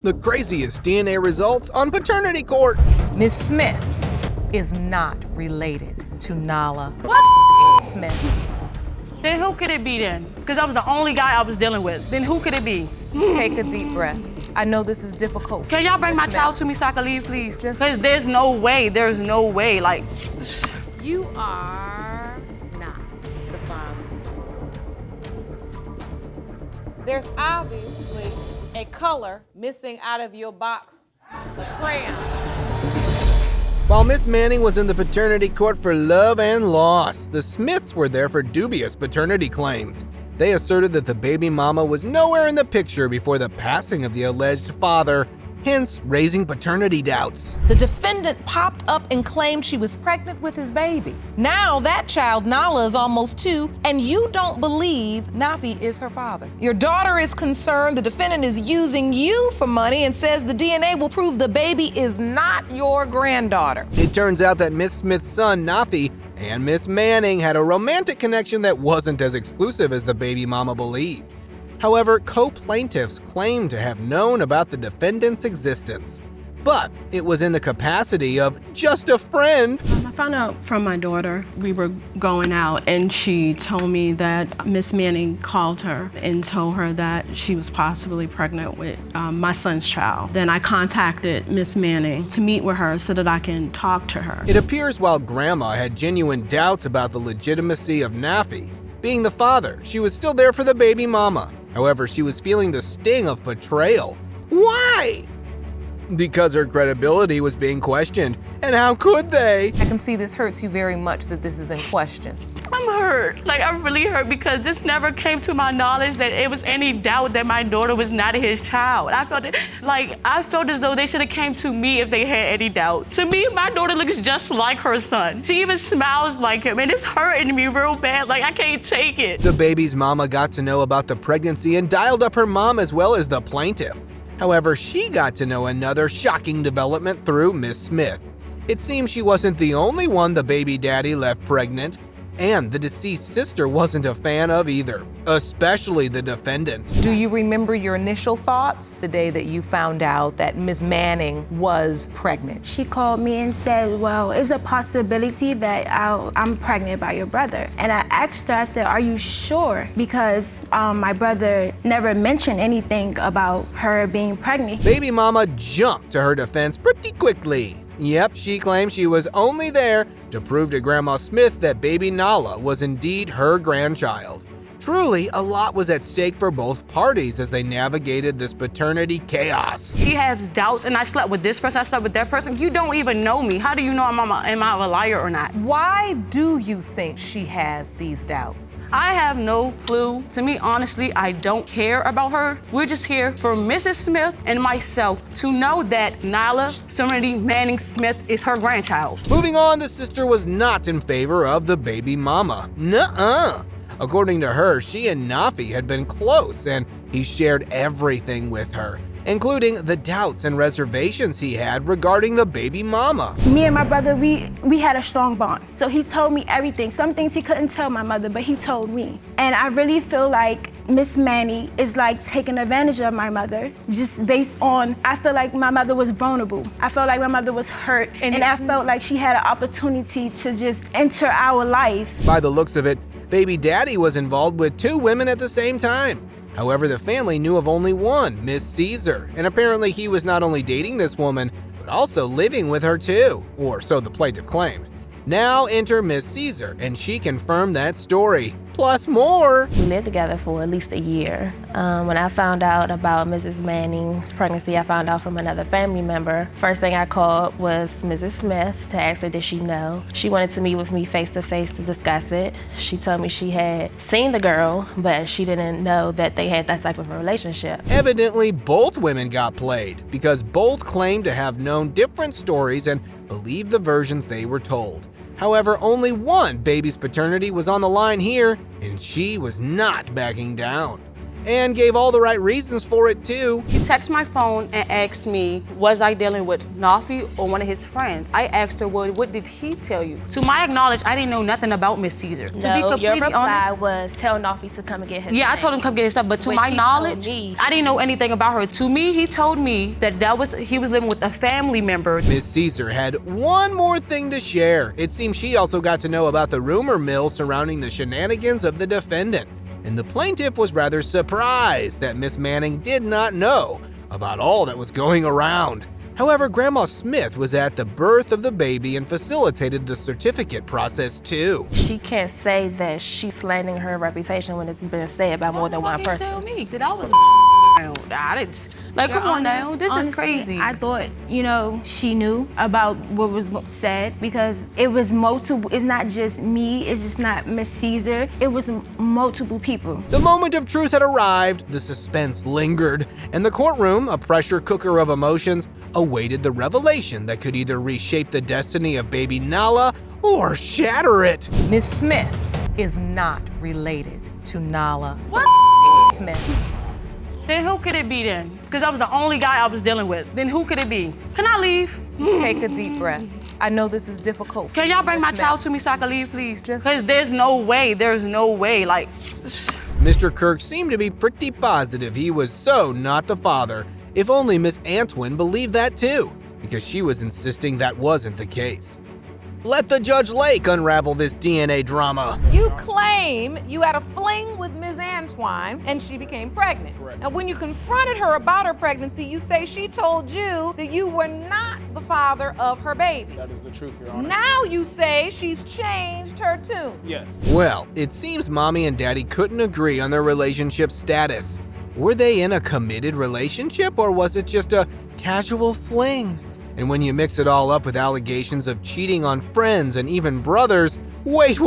The craziest DNA results on paternity court. Miss Smith is not related to Nala Smith. Then who could it be then? Because I was the only guy I was dealing with. Then who could it be? Just take a deep breath. I know this is difficult. Can y'all bring Miss my Smith. child to me so I can leave, please? Because there's no way, like. You are not the father. There's obviously a color missing out of your box of crayon. While Miss Manning was in the paternity court for love and loss, the Smiths were there for dubious paternity claims. They asserted that the baby mama was nowhere in the picture before the passing of the alleged father, hence raising paternity doubts. The defendant popped up and claimed she was pregnant with his baby. Now that child, Nala, is almost 2, and you don't believe Nafi is her father. Your daughter is concerned the defendant is using you for money and says the DNA will prove the baby is not your granddaughter. It turns out that Miss Smith's son, Nafi, and Miss Manning had a romantic connection that wasn't as exclusive as the baby mama believed. However, co-plaintiffs claimed to have known about the defendant's existence, but it was in the capacity of just a friend. I found out from my daughter. We were going out and she told me that Miss Manning called her and told her that she was possibly pregnant with my son's child. Then I contacted Miss Manning to meet with her so that I can talk to her. It appears while Grandma had genuine doubts about the legitimacy of Nafi being the father, she was still there for the baby mama. However, she was feeling the sting of betrayal. Why? Because her credibility was being questioned, and how could they? I can see this hurts you very much that this is in question. I'm hurt. Like, I'm really hurt because this never came to my knowledge that it was any doubt that my daughter was not his child. I felt as though they should have came to me if they had any doubt. To me, my daughter looks just like her son. She even smiles like him, and it's hurting me real bad. Like, I can't take it. The baby's mama got to know about the pregnancy and dialed up her mom as well as the plaintiff. However, she got to know another shocking development through Miss Smith. It seems she wasn't the only one the baby daddy left pregnant, and the deceased sister wasn't a fan of either, especially the defendant. Do you remember your initial thoughts the day that you found out that Miss Manning was pregnant? She called me and said, well, it's a possibility that I'm pregnant by your brother. And I asked her, I said, are you sure? Because my brother never mentioned anything about her being pregnant. Baby mama jumped to her defense pretty quickly. Yep, she claimed she was only there to prove to Grandma Smith that baby Nala was indeed her grandchild. Truly, a lot was at stake for both parties as they navigated this paternity chaos. She has doubts, and I slept with this person, I slept with that person. You don't even know me. How do you know am I a liar or not? Why do you think she has these doubts? I have no clue. To me, honestly, I don't care about her. We're just here for Mrs. Smith and myself to know that Nyla Serenity Manning Smith is her grandchild. Moving on, the sister was not in favor of the baby mama. Nuh-uh. According to her, she and Nafi had been close and he shared everything with her, including the doubts and reservations he had regarding the baby mama. Me and my brother, we had a strong bond. So he told me everything. Some things he couldn't tell my mother, but he told me. And I really feel like Miss Manny is like taking advantage of my mother just based on, I feel like my mother was vulnerable. I felt like my mother was hurt and I felt like she had an opportunity to just enter our life. By the looks of it, baby daddy was involved with 2 women at the same time. However, the family knew of only one, Miss Caesar, and apparently he was not only dating this woman, but also living with her too, or so the plaintiff claimed. Now enter Miss Caesar, and she confirmed that story, plus more. We lived together for at least a year. When I found out about Mrs. Manning's pregnancy, I found out from another family member. First thing I called was Mrs. Smith to ask her did she know. She wanted to meet with me face to face to discuss it. She told me she had seen the girl, but she didn't know that they had that type of a relationship. Evidently, both women got played because both claimed to have known different stories and believed the versions they were told. However, only one baby's paternity was on the line here, and she was not backing down. and gave all the right reasons for it too. He texted my phone and asked me, was I dealing with Nafi or one of his friends? I asked her, well, what did he tell you? To my knowledge, I didn't know nothing about Miss Caesar. To be No, your completely reply honest, was tell Nafi to come and get his yeah, I things. told him come get his stuff, but to Which my he knowledge, told me. I didn't know anything about her. To me, he told me that he was living with a family member. Miss Caesar had one more thing to share. It seems she also got to know about the rumor mill surrounding the shenanigans of the defendant, and the plaintiff was rather surprised that Miss Manning did not know about all that was going around. However, Grandma Smith was at the birth of the baby and facilitated the certificate process too. She can't say that she's slandering her reputation when it's been said by more than one person. Tell me that I was I didn't. Like, come on now, this is crazy. I thought, she knew about what was said because it was multiple. It's not just me. It's just not Miss Caesar. It was multiple people. The moment of truth had arrived, the suspense lingered, and the courtroom, a pressure cooker of emotions, awaited the revelation that could either reshape the destiny of baby Nala or shatter it. Miss Smith is not related to Nala Smith. Then who could it be then? Because I was the only guy I was dealing with. Then who could it be? Can I leave? Just take a deep breath. I know this is difficult. Can y'all bring Miss my Smith. child to me so I can leave, please? Just- Because there's no way, like, Mr. Kirk seemed to be pretty positive he was so not the father. If only Miss Antwin believed that too, because she was insisting that wasn't the case. Let the Judge Lake unravel this DNA drama. You claim you had a fling with Ms. Antwine and she became pregnant. Correct. And when you confronted her about her pregnancy, you say she told you that you were not the father of her baby. That is the truth, Your Honor. Now you say she's changed her tune. Yes. Well, it seems Mommy and Daddy couldn't agree on their relationship status. Were they in a committed relationship or was it just a casual fling? And when you mix it all up with allegations of cheating on friends and even brothers, wait,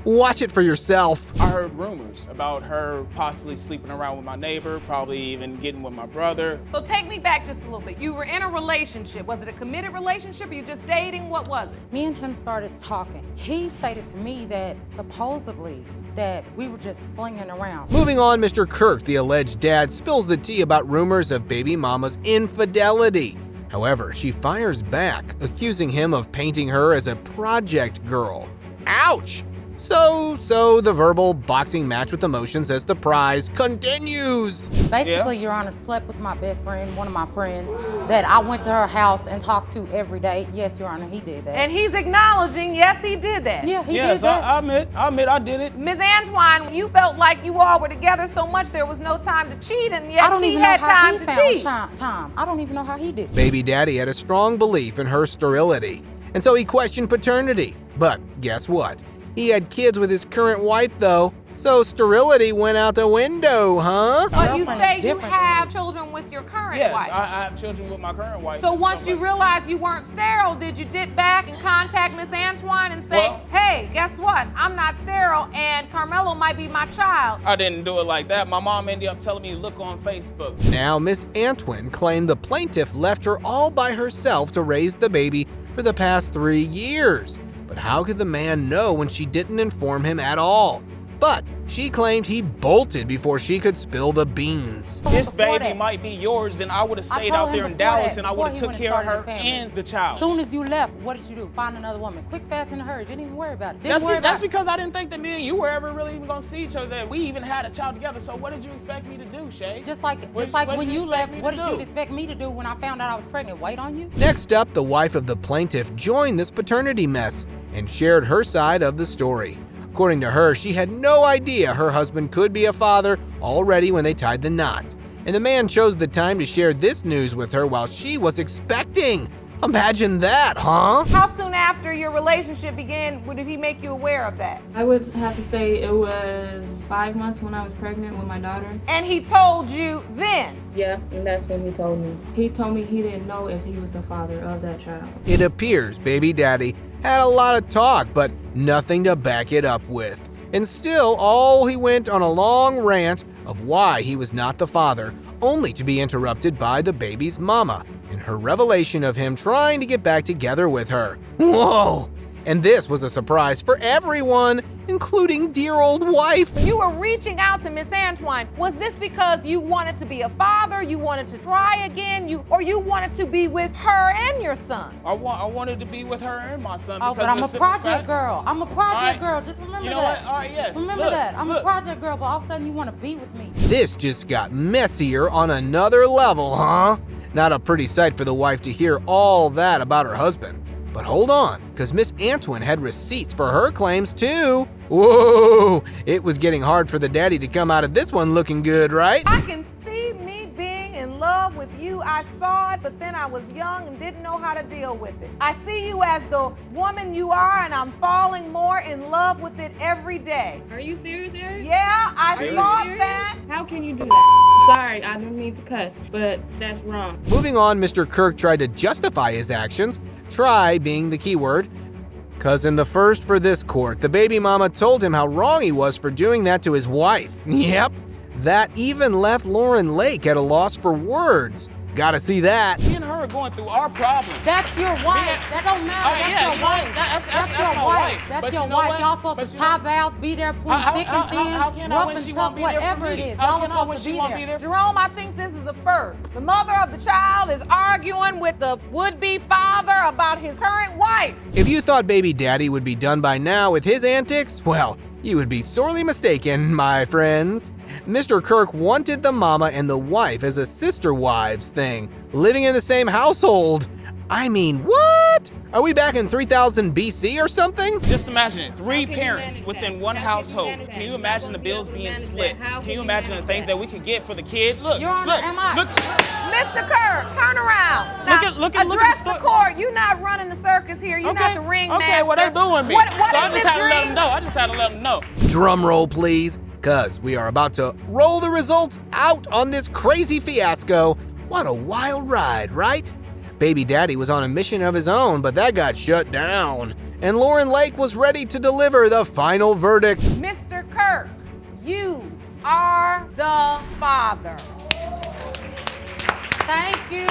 watch it for yourself. I heard rumors about her possibly sleeping around with my neighbor, probably even getting with my brother. So take me back just a little bit. You were in a relationship. Was it a committed relationship or you just dating? What was it? Me and him started talking. He stated to me that supposedly that we were just flinging around. Moving on, Mr. Kirk, the alleged dad, spills the tea about rumors of baby mama's infidelity. However, she fires back, accusing him of painting her as a project girl. Ouch! So the verbal boxing match with emotions as the prize continues. Basically, Your Honor, slept with my best friend, one of my friends, that I went to her house and talked to every day. Yes, Your Honor, he did that. And he's acknowledging, yes, he did that. yeah, he Yes, did that. I admit I did it. Ms. Antwine, you felt like you all were together so much there was no time to cheat, and yet I don't he even know had how time he to found cheat. time. I don't even know how he did it. Baby daddy had a strong belief in her sterility, and so he questioned paternity. But guess what? He had kids with his current wife though, so sterility went out the window, huh? But you Girlfriend say is you different have than children with your current Yes, wife. I have children with my current wife. So and once stuff you like- realized you weren't sterile, did you dip back and contact Miss Antwine and say, Well- hey, guess what? I'm not sterile and Carmelo might be my child. I didn't do it like that. My mom ended up telling me, look on Facebook. Now, Miss Antwin claimed the plaintiff left her all by herself to raise the baby for the past 3 years. But how could the man know when she didn't inform him at all? But she claimed he bolted before she could spill the beans. This Before baby that- might be yours, then I would have I stayed told out him there in before Dallas that, and I before would have he took went care and of her started the family. and the child. Soon as you left, what did you do? Find another woman. Quick, fast, in a hurry. Didn't even worry about it. Didn't That's, worry that's about it. because I didn't think that me and you were ever really even gonna see each other, that we even had a child together. So what did you expect me to do, Shay? Just like What when did you expect left, me to what did you do? expect me to do when I found out I was pregnant? Wait on you? Next up, the wife of the plaintiff joined this paternity mess and shared her side of the story. According to her, she had no idea her husband could be a father already when they tied the knot. And the man chose the time to share this news with her while she was expecting. Imagine that, huh? How soon after your relationship began did he make you aware of that? I would have to say it was 5 months when I was pregnant with my daughter. And he told you then? Yeah, and that's when he told me. He told me he didn't know if he was the father of that child. It appears baby daddy had a lot of talk, but nothing to back it up with. And still, all he went on a long rant of why he was not the father, only to be interrupted by the baby's mama and her revelation of him trying to get back together with her. Whoa! And this was a surprise for everyone, including dear old wife. You were reaching out to Miss Antoine. Was this because you wanted to be a father, you wanted to try again, or you wanted to be with her and your son? I wanted to be with her and my son Oh, because but I'm of a the simple project fact- girl. I'm a project girl. Just remember You know that. what? All right, yes. Remember Look, that. I'm a look. project girl, but all of a sudden you want to be with me. This just got messier on another level, huh? Not a pretty sight for the wife to hear all that about her husband. But hold on, because Miss Antoine had receipts for her claims too. Whoa, it was getting hard for the daddy to come out of this one looking good, right? I can see me being in love with you. I saw it, but then I was young and didn't know how to deal with it. I see you as the woman you are, and I'm falling more in love with it every day. Are you serious, Eric? Yeah, I Serious? thought that. How can you do that? Sorry, I didn't mean to cuss, but that's wrong. Moving on, Mr. Kirk tried to justify his actions, try being the key word. Cause in the first for this court, the baby mama told him how wrong he was for doing that to his wife. Yep, that even left Lauren Lake at a loss for words. Gotta see that. Me and her are going through our problems. That's your wife. That don't matter. All right, That's yeah, your you know what? wife. That's your my wife. wife. That's But your you know wife. what? Y'all supposed But to you tie know- vows, be there between How- thick how- and thin, how can I rough when and she tough, won't be there for whatever it me? is. How Y'all can I when supposed to she be won't there. be there? Jerome, I think this is a first. The mother of the child is arguing with the would-be father about his current wife. If you thought baby daddy would be done by now with his antics, well, you would be sorely mistaken, my friends. Mr. Kirk wanted the mama and the wife as a sister wives thing, living in the same household. I mean, what? Are we back in 3000 BC or something? Just imagine it. Three can you parents manage within that? one How can you household. manage that? Can you You're imagine not the gonna be bills able to being manage split? that. How Can can you you imagine the manage things that? that we could get for the kids? Look, Your Honor, look, am I- look. Mr. Kirk, turn around. Now, Look at address the the court. You're not running the circus here. You're not the ring Okay, master. well they booing me. What so I is just this had to let dream? them know. I just had to let them know. Drum roll, please, cause we are about to roll the results out on this crazy fiasco. What a wild ride, right? Baby daddy was on a mission of his own, but that got shut down. And Lauren Lake was ready to deliver the final verdict. Mr. Kirk, you are the father. Thank you.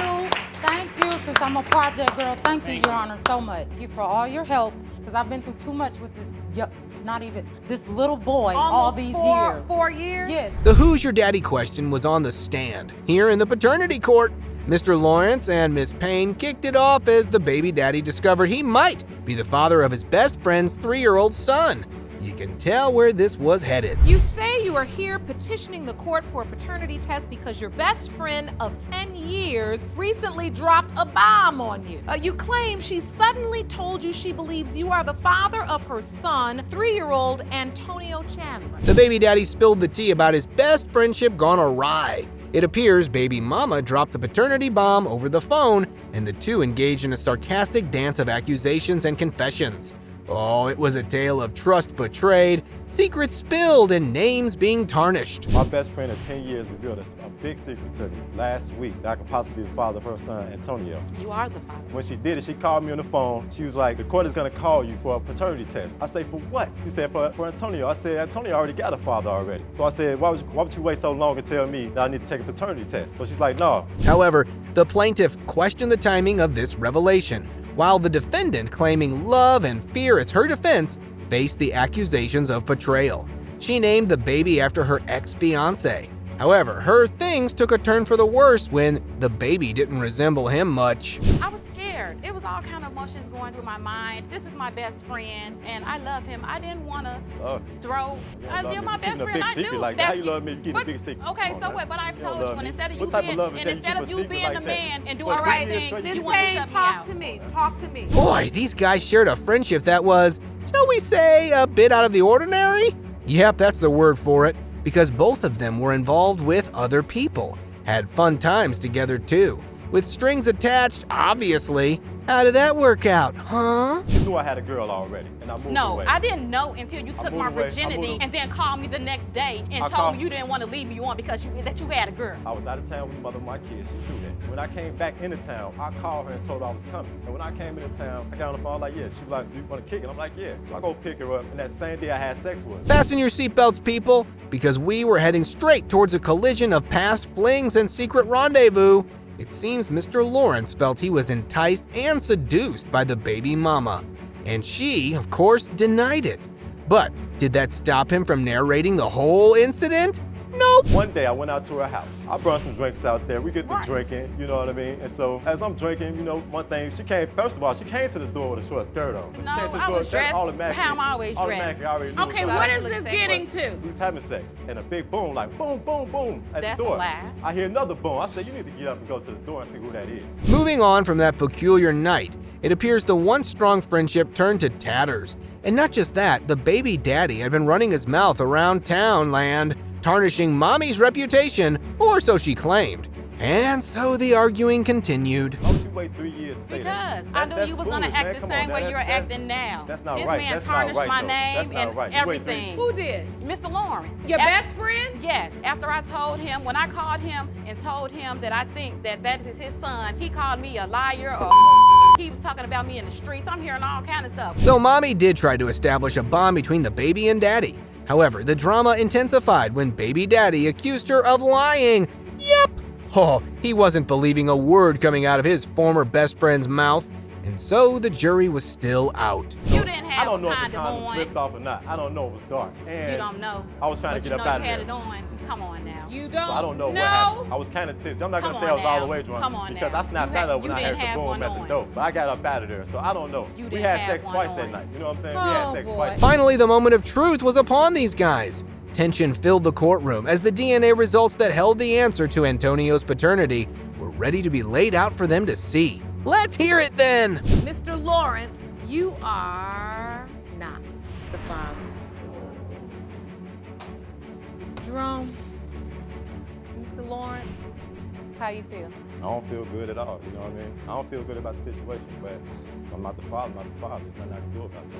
Thank you. Since I'm a project girl, thank you, Your Honor, so much. Thank you for all your help, because I've been through too much with this, not even, this little boy all Almost these four, years. 4 years? Yes. The Who's Your Daddy question was on the stand. Here in the paternity court, Mr. Lawrence and Miss Payne kicked it off as the baby daddy discovered he might be the father of his best friend's 3-year-old son. You can tell where this was headed. You say you are here petitioning the court for a paternity test because your best friend of 10 years recently dropped a bomb on you. You claim she suddenly told you she believes you are the father of her son, 3-year-old Antonio Chandler. The baby daddy spilled the tea about his best friendship gone awry. It appears baby mama dropped the paternity bomb over the phone, and the two engaged in a sarcastic dance of accusations and confessions. Oh, it was a tale of trust betrayed, secrets spilled, and names being tarnished. My best friend of 10 years revealed a big secret to me last week that I could possibly be the father of her son, Antonio. You are the father. When she did it, she called me on the phone. She was like, the court is gonna call you for a paternity test. I say, for what? She said, for Antonio. I said, Antonio already got a father already. So I said, why would you wait so long and tell me that I need to take a paternity test? So she's like, no. However, the plaintiff questioned the timing of this revelation, while the defendant, claiming love and fear as her defense, faced the accusations of betrayal. She named the baby after her ex-fiancé. However, her things took a turn for the worse when the baby didn't resemble him much. I was scared. It was all kind of emotions going through my mind. This is my best friend, and I love him. I didn't want to throw. You're my best friend. I do. Like, how you love me? You keep a big secret. Okay, so what? But I've told you, and instead of you what type being, of love is and that? instead of you being the man and doing All the right, right thing, Miss you want to Payne, shut me talk out. to me. Talk to me. Boy, these guys shared a friendship that was, shall we say, a bit out of the ordinary? Yep, that's the word for it, because both of them were involved with other people, had fun times together too. With strings attached, obviously. How did that work out, huh? You knew I had a girl already, and I moved away. I didn't know until you took my moved away. virginity and then called me the next day and told me you didn't want to leave me on because you had a girl. I was out of town with the mother of my kids. She knew that. When I came back into town, I called her and told her I was coming. And when I came into town, I got on the phone like, yeah. She was like, do you want to kick it? I'm like, yeah. So I go pick her up, and that same day I had sex with her. Fasten your seatbelts, people, because we were heading straight towards a collision of past flings and secret rendezvous. It seems Mr. Lawrence felt he was enticed and seduced by the baby mama, and she, of course, denied it. But Did that stop him from narrating the whole incident? Nope. One day I went out to her house. I brought some drinks out there. We get to drinking, you know what I mean? And so as I'm drinking, you know, one thing, she came to the door with a short skirt on. When No, she came to the I door, was dressed automatically, how I'm always dressed. automatically, I already knew Okay, was what going is on. this getting to? We was having sex, and a big boom, like boom, boom, boom, at That's the door. a lie. I hear another boom. I said, you need to get up and go to the door and see who that is. Moving on from that peculiar night, it appears the once strong friendship turned to tatters. And not just that, the baby daddy had been running his mouth around town land, tarnishing mommy's reputation, or so she claimed. And so the arguing continued. Why would you wait 3 years to say that? Because I knew you was gonna foolish, act man. the Come same on, way man. you're acting now. That's not this right. man That's not tarnished right, my though. name That's not and right. You wait everything. Who did? Mr. Lawrence. Your best friend? Yes. After I told him, when I called him and told him that I think that is his son, he called me a liar or he was talking about me in the streets. I'm hearing all kind of stuff. So mommy did try to establish a bond between the baby and daddy. However, the drama intensified when baby daddy accused her of lying. Yep. Oh, he wasn't believing a word coming out of his former best friend's mouth. And so the jury was still out. You didn't I have don't a know if the condom condom on. slipped off or not. I don't know. It was dark. And You don't know. I was trying But to you get know up out you of had there. it on. Come on now. You don't So I don't know what know? happened. I was kind of tipsy. I'm not going to Come say I was on all now. the way drunk Come on because now. I snapped You that had- up when you I didn't heard the have boom one at the on. door. But I got up out of there, so I don't know. You We didn't had have sex one twice on. that night. You know what I'm saying? We Oh, had sex boy. twice. Finally, the moment of truth was upon these guys. Tension filled the courtroom as the DNA results that held the answer to Antonio's paternity were ready to be laid out for them to see. Let's hear it then! Mr. Lawrence, you are not the father. Jerome, Mr. Lawrence, how you feel? I don't feel good at all. You know what I mean? I don't feel good about the situation, but I'm not the father. I'm not the father. There's nothing I can do about that.